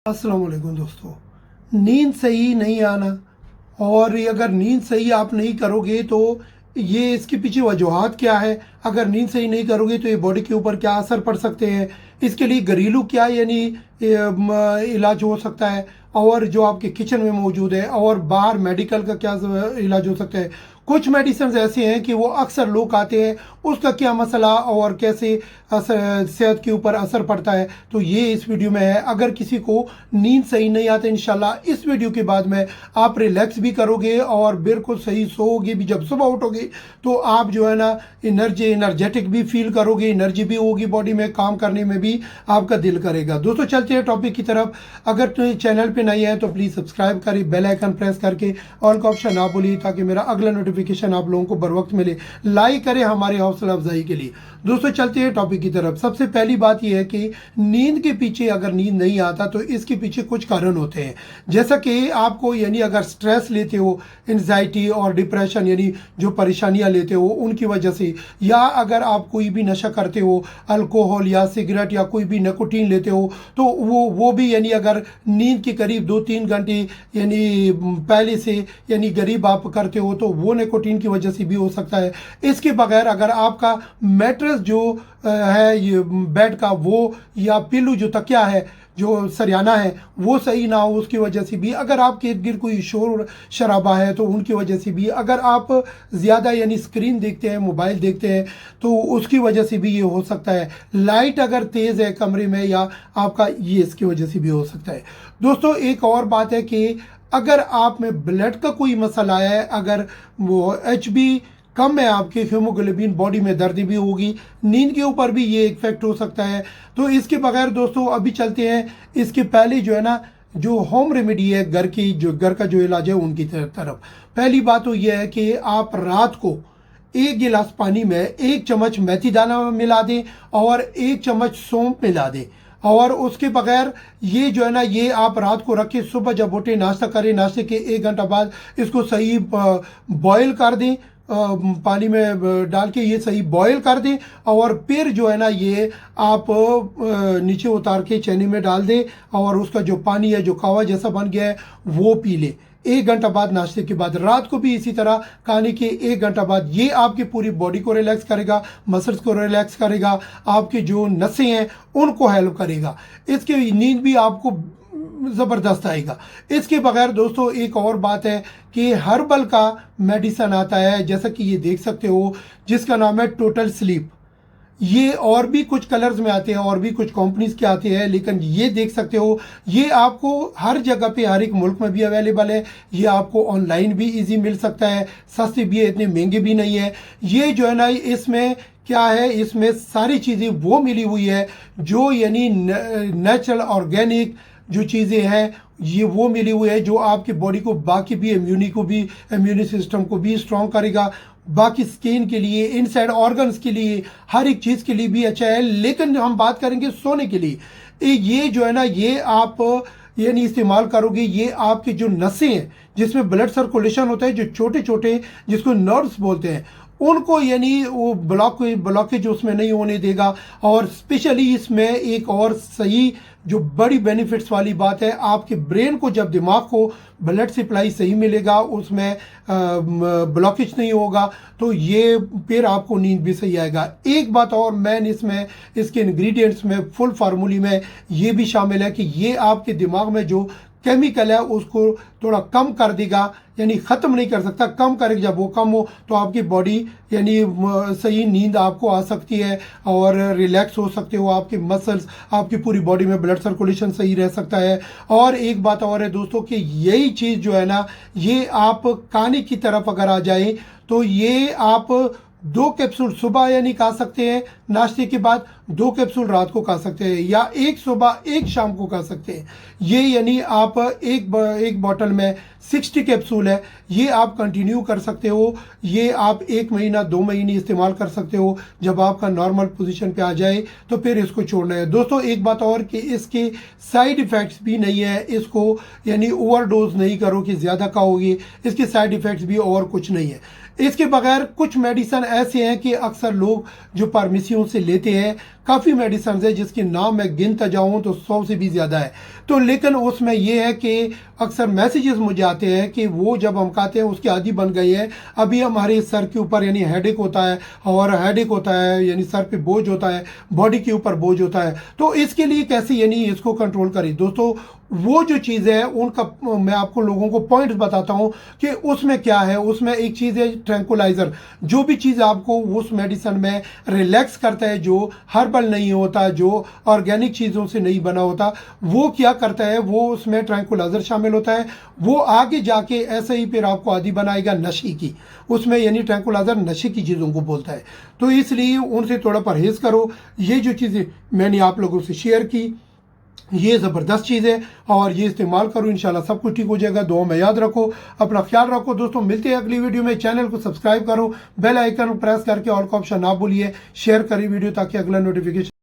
अस्सलाम वालेकुम दोस्तों। नींद सही नहीं आना और ये अगर नींद सही आप नहीं करोगे तो ये इसके पीछे वजूहात क्या है। अगर नींद सही नहीं करोगे तो ये बॉडी के ऊपर क्या असर पड़ सकते हैं। इसके लिए घरेलू क्या इलाज हो सकता है और जो आपके किचन में मौजूद है और बाहर मेडिकल का क्या इलाज हो सकता है। कुछ मेडिसिन ऐसे हैं कि वो अक्सर लोग आते हैं, उसका क्या मसला और कैसे सेहत के ऊपर असर पड़ता है, तो ये इस वीडियो में है। अगर किसी को नींद सही नहीं आता, इंशाल्लाह इस वीडियो के बाद में आप रिलैक्स भी करोगे और बिल्कुल सही सोओगे भी। जब सुबह उठोगे तो आप जो है ना एनर्जेटिक भी फील करोगे, एनर्जी भी होगी बॉडी में, काम करने में भी आपका दिल करेगा। दोस्तों चलते हैं टॉपिक की तरफ। अगर तो चैनल पे नए हैं तो प्लीज़ सब्सक्राइब करें, बेल आइकन प्रेस करके ऑल का ऑप्शन ना भूलिए ताकि मेरा अगला नोटिफिकेशन आप लोगों को बर वक्त मिले। लाइक करें हमारे हौसला अफजाई के लिए। दोस्तों चलते हैं टॉपिक की तरफ। सबसे पहली बात यह है कि नींद के पीछे अगर नींद नहीं आता तो इसके पीछे कुछ कारण होते हैं। जैसा कि आपको अगर स्ट्रेस लेते हो, एंजाइटी और डिप्रेशन जो परेशानियां लेते हो उनकी वजह से, या अगर आप कोई भी नशा करते हो, अल्कोहल या सिगरेट या कोई भी निकोटीन लेते हो, तो वो भी अगर नींद के करीब 2-3 घंटे पहले से करीब आप करते हो तो वो निकोटीन की वजह से भी हो सकता है। इसके बगैर अगर आपका मैट्रेस जो है ये बेड का, वो या पिल्लू जो तकिया है, जो सरियाना है, वो सही ना हो, उसकी वजह से भी। अगर आपके इर्द गिर्द कोई शोर शराबा है तो उनकी वजह से भी। अगर आप ज़्यादा स्क्रीन देखते हैं, मोबाइल देखते हैं, तो उसकी वजह से भी ये हो सकता है। लाइट अगर तेज़ है कमरे में या आपका, ये इसकी वजह से भी हो सकता है। दोस्तों एक और बात है कि अगर आप में ब्लड का कोई मसला है, अगर वो HB कम है, आपके हीमोग्लोबिन, बॉडी में दर्द भी होगी, नींद के ऊपर भी ये इफेक्ट हो सकता है। तो इसके बगैर दोस्तों अभी चलते हैं, इसके पहले जो होम रेमेडी है, घर का जो इलाज है उनकी तरफ। पहली बात तो ये है कि आप रात को 1 गिलास पानी में 1 चम्मच मेथी दाना मिला दें और 1 चम्मच सौंफ मिला दें। और उसके बगैर ये आप रात को रख के सुबह जब उठे नाश्ता करें, नाश्ते के 1 घंटा बाद इसको सही बॉयल कर दें, पानी में डाल के ये सही बॉयल कर दें। और फिर ये आप नीचे उतार के चैनी में डाल दें और उसका जो पानी है, जो कावा जैसा बन गया है, वो पी ले 1 घंटा बाद नाश्ते के बाद। रात को भी इसी तरह खाने के 1 घंटा बाद। ये आपकी पूरी बॉडी को रिलैक्स करेगा, मसल्स को रिलैक्स करेगा, आपकी जो नसें हैं उनको हेल्प करेगा। इसके नींद भी आपको ज़बरदस्त आएगा। इसके बगैर दोस्तों एक और बात है कि हर्बल का मेडिसन आता है, जैसा कि ये देख सकते हो, जिसका नाम है टोटल स्लीप। ये और भी कुछ कलर्स में आते हैं और भी कुछ कंपनीज के आते हैं, लेकिन ये देख सकते हो ये आपको हर जगह पे, हर एक मुल्क में भी अवेलेबल है। ये आपको ऑनलाइन भी इजी मिल सकता है, सस्ते भी है, इतने महंगे भी नहीं है। ये इसमें क्या है, इसमें सारी चीज़ें वो मिली हुई है जो नेचुरल ऑर्गेनिक जो चीज़ें हैं, ये वो मिली हुई है जो आपकी बॉडी को, बाकी भी इम्यूनी सिस्टम को भी स्ट्रॉन्ग करेगा, बाकी स्किन के लिए, इनसाइड ऑर्गन्स के लिए, हर एक चीज़ के लिए भी अच्छा है। लेकिन हम बात करेंगे सोने के लिए। ये आप इस्तेमाल करोगे, ये आपके जो नसें हैं जिसमें ब्लड सर्कुलेशन होता है, जो छोटे छोटे जिसको नर्व्स बोलते हैं, उनको वो ब्लॉकेज उसमें नहीं होने देगा। और स्पेशली इसमें एक और सही जो बड़ी बेनिफिट्स वाली बात है, आपके ब्रेन को जब दिमाग को ब्लड सप्लाई सही मिलेगा, उसमें ब्लॉकेज नहीं होगा, तो ये फिर आपको नींद भी सही आएगा। एक बात और मैन इसमें, इसके इंग्रेडिएंट्स में, फुल फार्मूले में ये भी शामिल है कि ये आपके दिमाग में जो केमिकल है उसको थोड़ा कम कर देगा, ख़त्म नहीं कर सकता, कम करेगा। जब वो कम हो तो आपकी बॉडी सही नींद आपको आ सकती है और रिलैक्स हो सकते हो, आपके मसल्स, आपकी पूरी बॉडी में ब्लड सर्कुलेशन सही रह सकता है। और एक बात और है दोस्तों कि यही चीज़ ये आप खाने की तरफ अगर आ जाए तो ये आप 2 कैप्सूल सुबह खा सकते हैं नाश्ते के बाद, 2 कैप्सूल रात को खा सकते हैं, या 1 सुबह 1 शाम को खा सकते हैं। ये आप एक बॉटल में 60 कैप्सूल है, ये आप कंटिन्यू कर सकते हो। ये आप 1 महीना 2 महीने इस्तेमाल कर सकते हो। जब आपका नॉर्मल पोजीशन पे आ जाए तो फिर इसको छोड़ना है। दोस्तों एक बात और कि इसके साइड इफ़ेक्ट्स भी नहीं है, इसको ओवरडोज नहीं करो कि ज़्यादा खाओगे, इसके साइड इफ़ेक्ट्स भी और कुछ नहीं है। इसके बगैर कुछ मेडिसिन ऐसे हैं कि अक्सर लोग जो फार्मेसियों से लेते हैं, काफ़ी मेडिसिन है जिसके नाम मैं गिनता जाऊँ तो 100 से भी ज़्यादा है। तो लेकिन उसमें ये है कि अक्सर मैसेजेस मुझे आते हैं कि वो जब हम खाते हैं उसके आदी बन गए हैं। अभी हमारे सर के ऊपर यानी हेडेक होता है, और हेडेक होता है यानी सर पे बोझ होता है, बॉडी के ऊपर बोझ होता है। तो इसके लिए कैसे यानी इसको कंट्रोल करें दोस्तों, वो जो चीज़ है उनका मैं आपको लोगों को पॉइंट्स बताता हूँ कि उसमें क्या है। उसमें एक चीज़ है ट्रैंकुलाइजर, जो भी चीज़ आपको उस मेडिसिन में रिलैक्स करता है, जो हर्बल नहीं होता, जो ऑर्गेनिक चीज़ों से नहीं बना होता, वो क्या करता है, वो उसमें ट्रैंकुलाइजर शामिल होता है। वो आगे जाके ऐसे ही फिर आपको आदी बनाएगा नशे की। उसमें यानी ट्रैंकुलाइजर नशे की चीज़ों को बोलता है। तो इसलिए उनसे थोड़ा परहेज़ करो। ये जो चीज़ें मैंने आप लोगों से शेयर की, ये ज़बरदस्त चीज़ है और ये इस्तेमाल करो, इंशाल्लाह सब कुछ ठीक हो जाएगा। दुआ में याद रखो, अपना ख्याल रखो दोस्तों। मिलते हैं अगली वीडियो में। चैनल को सब्सक्राइब करो, बेल आइकन प्रेस करके ऑल का ऑप्शन ना भूलिए, शेयर करिए वीडियो ताकि अगला नोटिफिकेशन